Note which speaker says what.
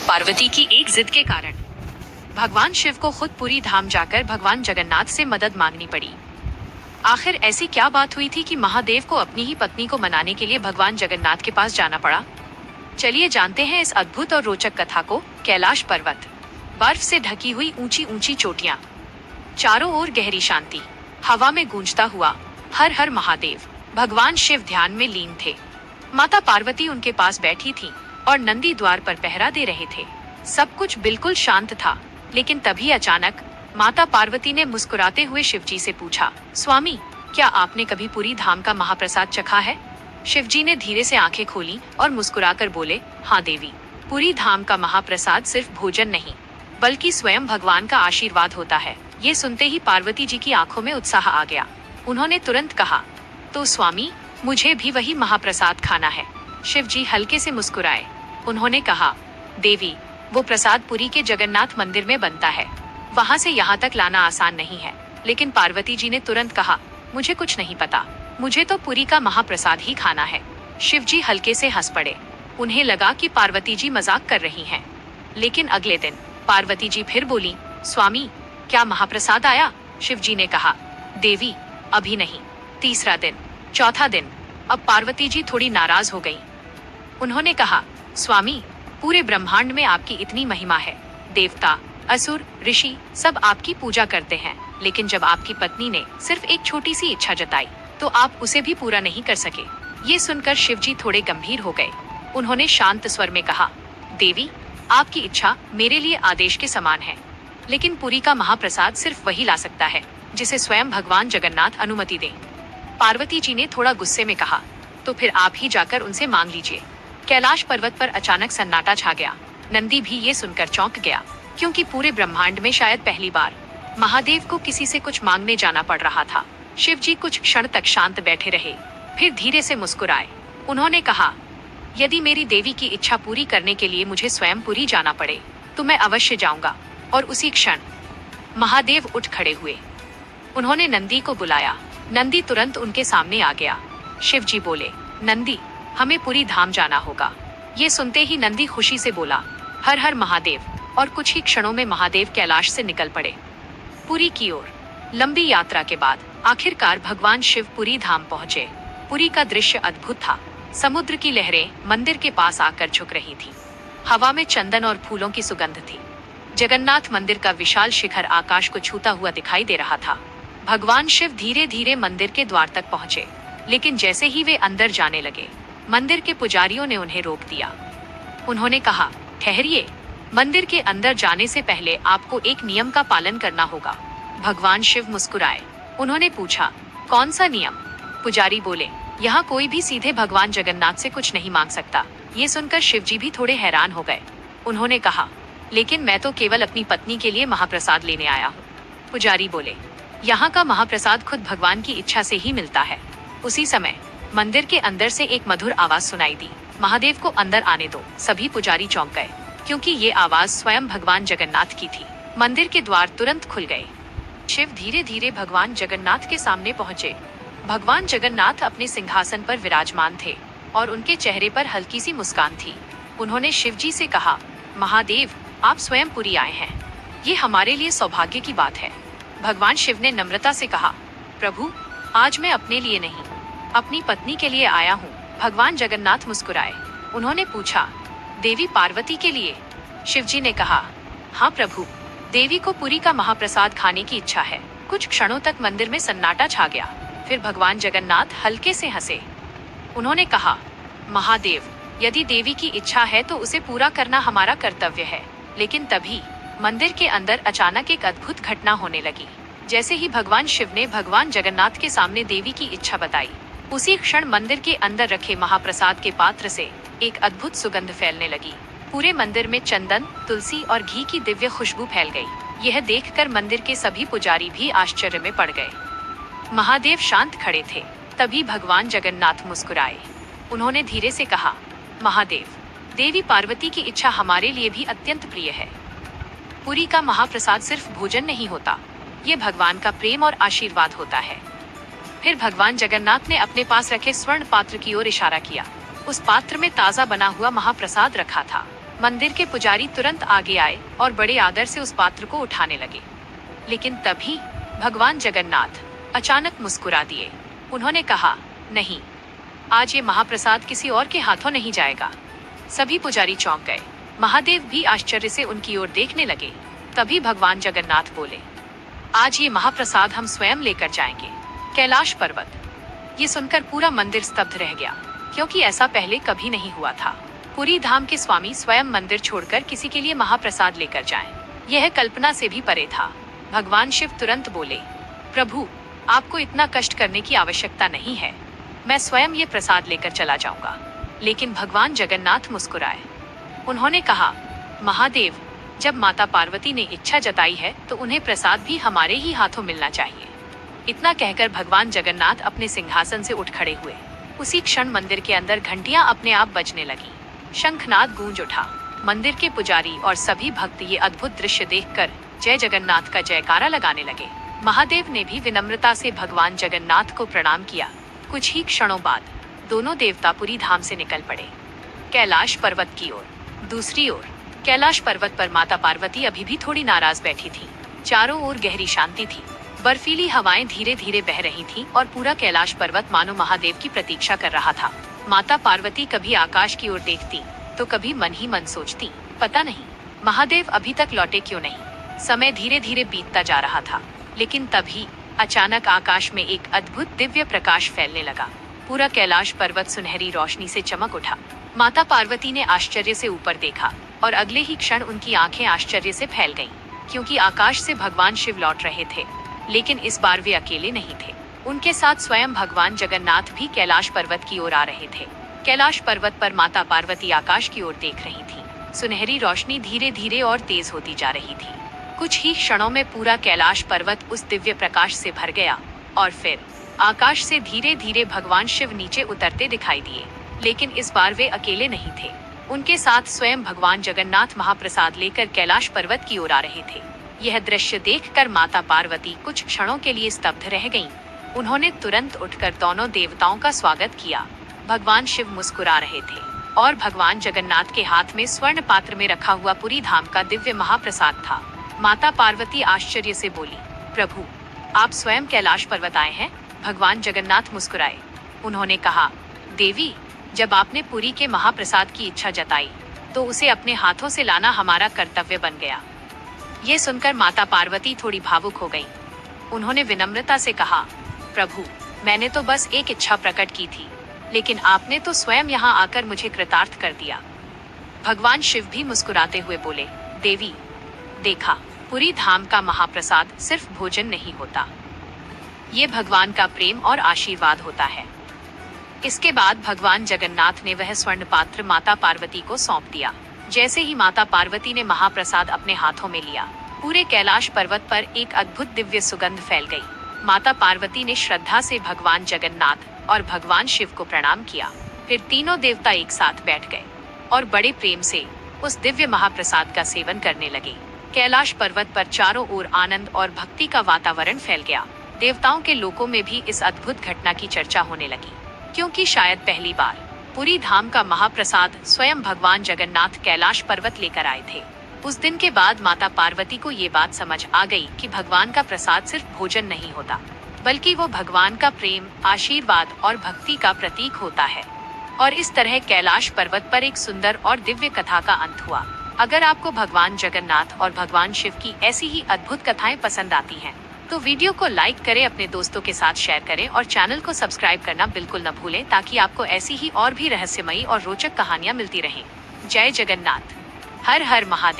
Speaker 1: पार्वती की एक जिद के कारण भगवान शिव को खुद पुरी धाम जाकर भगवान जगन्नाथ से मदद मांगनी पड़ी। आखिर ऐसी क्या बात हुई थी कि महादेव को अपनी ही पत्नी को मनाने के लिए भगवान जगन्नाथ के पास जाना पड़ा? चलिए जानते हैं इस अद्भुत और रोचक कथा को। कैलाश पर्वत, बर्फ से ढकी हुई ऊंची ऊंची चोटियां, चारों ओर गहरी शांति, हवा में गूंजता हुआ हर हर महादेव। भगवान शिव ध्यान में लीन थे। माता पार्वती उनके पास बैठी थी और नंदी द्वार पर पहरा दे रहे थे। सब कुछ बिल्कुल शांत था, लेकिन तभी अचानक माता पार्वती ने मुस्कुराते हुए शिवजी से पूछा, स्वामी, क्या आपने कभी पुरी धाम का महाप्रसाद चखा है? शिवजी ने धीरे से आंखें खोली और मुस्कुराकर बोले, हाँ देवी, पुरी धाम का महाप्रसाद सिर्फ भोजन नहीं, बल्कि स्वयं भगवान का आशीर्वाद होता है। ये सुनते ही पार्वती जी की आंखों में उत्साह आ गया। उन्होंने तुरंत कहा, तो स्वामी, मुझे भी वही महाप्रसाद खाना है। शिवजी हल्के से मुस्कुराए। उन्होंने कहा, देवी, वो प्रसाद पुरी के जगन्नाथ मंदिर में बनता है, वहाँ से यहाँ तक लाना आसान नहीं है। लेकिन पार्वती जी ने तुरंत कहा, मुझे कुछ नहीं पता, मुझे तो पुरी का महाप्रसाद ही खाना है। शिवजी हल्के से हंस पड़े। उन्हें लगा कि पार्वती जी मजाक कर रही हैं। लेकिन अगले दिन पार्वती जी फिर बोली, स्वामी, क्या महाप्रसाद आया? शिवजी ने कहा, देवी, अभी नहीं। तीसरा दिन, चौथा दिन, अब पार्वती जी थोड़ी नाराज हो गई। उन्होंने कहा, स्वामी, पूरे ब्रह्मांड में आपकी इतनी महिमा है, देवता, असुर, ऋषि सब आपकी पूजा करते हैं, लेकिन जब आपकी पत्नी ने सिर्फ एक छोटी सी इच्छा जताई, तो आप उसे भी पूरा नहीं कर सके। ये सुनकर शिवजी थोड़े गंभीर हो गए। उन्होंने शांत स्वर में कहा, देवी, आपकी इच्छा मेरे लिए आदेश के समान है, लेकिन पुरी का महाप्रसाद सिर्फ वही ला सकता है जिसे स्वयं भगवान जगन्नाथ अनुमति दें। पार्वती जी ने थोड़ा गुस्से में कहा, तो फिर आप ही जाकर उनसे मांग लीजिए। कैलाश पर्वत पर अचानक सन्नाटा छा गया। नंदी भी ये सुनकर चौंक गया, क्योंकि पूरे ब्रह्मांड में शायद पहली बार महादेव को किसी से कुछ मांगने जाना पड़ रहा था। शिवजी कुछ क्षण तक शांत बैठे रहे, फिर धीरे से मुस्कुराए। उन्होंने कहा, यदि मेरी देवी की इच्छा पूरी करने के लिए मुझे स्वयं पुरी जाना पड़े, तो मैं अवश्य जाऊंगा। और उसी क्षण महादेव उठ खड़े हुए। उन्होंने नंदी को बुलाया। नंदी तुरंत उनके सामने आ गया। शिवजी बोले, नंदी, हमें पुरी धाम जाना होगा। ये सुनते ही नंदी खुशी से बोला, हर हर महादेव। और कुछ ही क्षणों में महादेव कैलाश से निकल पड़े पुरी की ओर। लंबी यात्रा के बाद आखिरकार भगवान शिव पुरी धाम पहुँचे। पुरी का दृश्य अद्भुत था। समुद्र की लहरें मंदिर के पास आकर झुक रही थी। हवा में चंदन और फूलों की सुगंध थी। जगन्नाथ मंदिर का विशाल शिखर आकाश को छूता हुआ दिखाई दे रहा था। भगवान शिव धीरे धीरे मंदिर के द्वार तक पहुँचे, लेकिन जैसे ही वे अंदर जाने लगे, मंदिर के पुजारियों ने उन्हें रोक दिया। उन्होंने कहा, ठहरिए, मंदिर के अंदर जाने से पहले आपको एक नियम का पालन करना होगा। भगवान शिव मुस्कुराए। उन्होंने पूछा, कौन सा नियम? पुजारी बोले, यहाँ कोई भी सीधे भगवान जगन्नाथ से कुछ नहीं मांग सकता। ये सुनकर शिवजी भी थोड़े हैरान हो गए। उन्होंने कहा, लेकिन मैं तो केवल अपनी पत्नी के लिए महाप्रसाद लेने आया हूँ। पुजारी बोले, यहाँ का महाप्रसाद खुद भगवान की इच्छा से ही मिलता है। उसी समय मंदिर के अंदर से एक मधुर आवाज सुनाई दी, महादेव को अंदर आने दो। सभी पुजारी चौंक गए, क्योंकि ये आवाज स्वयं भगवान जगन्नाथ की थी। मंदिर के द्वार तुरंत खुल गए। शिव धीरे धीरे भगवान जगन्नाथ के सामने पहुँचे। भगवान जगन्नाथ अपने सिंहासन पर विराजमान थे और उनके चेहरे पर हल्की सी मुस्कान थी। उन्होंने शिवजी से कहा, महादेव, आप स्वयं पुरी आए हैं, ये हमारे लिए सौभाग्य की बात है। भगवान शिव ने नम्रता से कहा, प्रभु, आज मैं अपने लिए नहीं, अपनी पत्नी के लिए आया हूँ। भगवान जगन्नाथ मुस्कुराए। उन्होंने पूछा, देवी पार्वती के लिए? शिवजी ने कहा, हाँ प्रभु, देवी को पुरी का महाप्रसाद खाने की इच्छा है। कुछ क्षणों तक मंदिर में सन्नाटा छा गया। फिर भगवान जगन्नाथ हल्के से हंसे। उन्होंने कहा, महादेव, यदि देवी की इच्छा है तो उसे पूरा करना हमारा कर्तव्य है। लेकिन तभी मंदिर के अंदर अचानक एक अद्भुत घटना होने लगी। जैसे ही भगवान शिव ने भगवान जगन्नाथ के सामने देवी की इच्छा बताई, उसी क्षण मंदिर के अंदर रखे महाप्रसाद के पात्र से एक अद्भुत सुगंध फैलने लगी। पूरे मंदिर में चंदन, तुलसी और घी की दिव्य खुशबू फैल गई। यह देखकर मंदिर के सभी पुजारी भी आश्चर्य में पड़ गए। महादेव शांत खड़े थे। तभी भगवान जगन्नाथ मुस्कुराए। उन्होंने धीरे से कहा, महादेव, देवी पार्वती की इच्छा हमारे लिए भी अत्यंत प्रिय है। पुरी का महाप्रसाद सिर्फ भोजन नहीं होता, ये भगवान का प्रेम और आशीर्वाद होता है। फिर भगवान जगन्नाथ ने अपने पास रखे स्वर्ण पात्र की ओर इशारा किया। उस पात्र में ताजा बना हुआ महाप्रसाद रखा था। मंदिर के पुजारी तुरंत आगे आए और बड़े आदर से उस पात्र को उठाने लगे। लेकिन तभी भगवान जगन्नाथ अचानक मुस्कुरा दिए। उन्होंने कहा, नहीं, आज ये महाप्रसाद किसी और के हाथों नहीं जाएगा। सभी पुजारी चौंक गए। महादेव भी आश्चर्य से उनकी ओर देखने लगे। तभी भगवान जगन्नाथ बोले, आज ये महाप्रसाद हम स्वयं लेकर जाएंगे, कैलाश पर्वत। ये सुनकर पूरा मंदिर स्तब्ध रह गया, क्योंकि ऐसा पहले कभी नहीं हुआ था। पुरी धाम के स्वामी स्वयं मंदिर छोड़कर किसी के लिए महाप्रसाद लेकर जाएं, यह कल्पना से भी परे था। भगवान शिव तुरंत बोले, प्रभु, आपको इतना कष्ट करने की आवश्यकता नहीं है, मैं स्वयं ये प्रसाद लेकर चला जाऊंगा। लेकिन भगवान जगन्नाथ मुस्कुराए। उन्होंने कहा, महादेव, जब माता पार्वती ने इच्छा जताई है तो उन्हें प्रसाद भी हमारे ही हाथों मिलना चाहिए। इतना कहकर भगवान जगन्नाथ अपने सिंहासन से उठ खड़े हुए। उसी क्षण मंदिर के अंदर घंटियां अपने आप बजने लगी, शंखनाद गूंज उठा। मंदिर के पुजारी और सभी भक्त ये अद्भुत दृश्य देखकर जय जगन्नाथ का जयकारा लगाने लगे। महादेव ने भी विनम्रता से भगवान जगन्नाथ को प्रणाम किया। कुछ ही क्षणों बाद दोनों देवता पुरी धाम से निकल पड़े, कैलाश पर्वत की ओर। दूसरी ओर कैलाश पर्वत पर माता पार्वती अभी भी थोड़ी नाराज बैठी थी। चारों ओर गहरी शांति थी। बर्फीली हवाएं धीरे धीरे बह रही थीं और पूरा कैलाश पर्वत मानो महादेव की प्रतीक्षा कर रहा था। माता पार्वती कभी आकाश की ओर देखती तो कभी मन ही मन सोचती, पता नहीं महादेव अभी तक लौटे क्यों नहीं। समय धीरे धीरे बीतता जा रहा था, लेकिन तभी अचानक आकाश में एक अद्भुत दिव्य प्रकाश फैलने लगा। पूरा कैलाश पर्वत सुनहरी रोशनी से चमक उठा। माता पार्वती ने आश्चर्य से ऊपर देखा और अगले ही क्षण उनकी आंखें आश्चर्य से फैल गईं, क्योंकि आकाश से भगवान शिव लौट रहे थे। लेकिन इस बार वे अकेले नहीं थे, उनके साथ स्वयं भगवान जगन्नाथ भी कैलाश पर्वत की ओर आ रहे थे। कैलाश पर्वत पर माता पार्वती आकाश की ओर देख रही थी। सुनहरी रोशनी धीरे धीरे और तेज होती जा रही थी। कुछ ही क्षणों में पूरा कैलाश पर्वत उस दिव्य प्रकाश से भर गया और फिर आकाश से धीरे धीरे भगवान शिव नीचे उतरते दिखाई दिए। लेकिन इस बार वे अकेले नहीं थे, उनके साथ स्वयं भगवान जगन्नाथ महाप्रसाद लेकर कैलाश पर्वत की ओर आ रहे थे। यह दृश्य देखकर माता पार्वती कुछ क्षणों के लिए स्तब्ध रह गईं। उन्होंने तुरंत उठकर दोनों देवताओं का स्वागत किया। भगवान शिव मुस्कुरा रहे थे और भगवान जगन्नाथ के हाथ में स्वर्ण पात्र में रखा हुआ पुरी धाम का दिव्य महाप्रसाद था। माता पार्वती आश्चर्य से बोली, प्रभु, आप स्वयं कैलाश पर्वत आए हैं? भगवान जगन्नाथ मुस्कुराए। उन्होंने कहा, देवी, जब आपने पुरी के महाप्रसाद की इच्छा जताई तो उसे अपने हाथों से लाना हमारा कर्तव्य बन गया। ये सुनकर माता पार्वती थोड़ी भावुक हो गईं। उन्होंने विनम्रता से कहा, प्रभु, मैंने तो बस एक इच्छा प्रकट की थी, लेकिन आपने तो स्वयं यहाँ आकर मुझे कृतार्थ कर दिया। भगवान शिव भी मुस्कुराते हुए बोले, देवी, देखा, पुरी धाम का महाप्रसाद सिर्फ भोजन नहीं होता, ये भगवान का प्रेम और आशीर्वाद होता है। इसके बाद भगवान जगन्नाथ ने वह स्वर्ण पात्र माता पार्वती को सौंप दिया। जैसे ही माता पार्वती ने महाप्रसाद अपने हाथों में लिया, पूरे कैलाश पर्वत पर एक अद्भुत दिव्य सुगंध फैल गई। माता पार्वती ने श्रद्धा से भगवान जगन्नाथ और भगवान शिव को प्रणाम किया। फिर तीनों देवता एक साथ बैठ गए और बड़े प्रेम से उस दिव्य महाप्रसाद का सेवन करने लगे। कैलाश पर्वत पर चारों ओर आनंद और भक्ति का वातावरण फैल गया। देवताओं के लोकों में भी इस अद्भुत घटना की चर्चा होने लगी, क्योंकि शायद पहली बार पुरी धाम का महाप्रसाद स्वयं भगवान जगन्नाथ कैलाश पर्वत लेकर आए थे। उस दिन के बाद माता पार्वती को ये बात समझ आ गई कि भगवान का प्रसाद सिर्फ भोजन नहीं होता, बल्कि वो भगवान का प्रेम, आशीर्वाद और भक्ति का प्रतीक होता है। और इस तरह कैलाश पर्वत पर एक सुंदर और दिव्य कथा का अंत हुआ। अगर आपको भगवान जगन्नाथ और भगवान शिव की ऐसी ही अद्भुत कथाएं पसंद आती हैं, तो वीडियो को लाइक करें, अपने दोस्तों के साथ शेयर करें और चैनल को सब्सक्राइब करना बिल्कुल न भूलें, ताकि आपको ऐसी ही और भी रहस्यमयी और रोचक कहानियां मिलती रहें। जय जगन्नाथ। हर हर महादेव।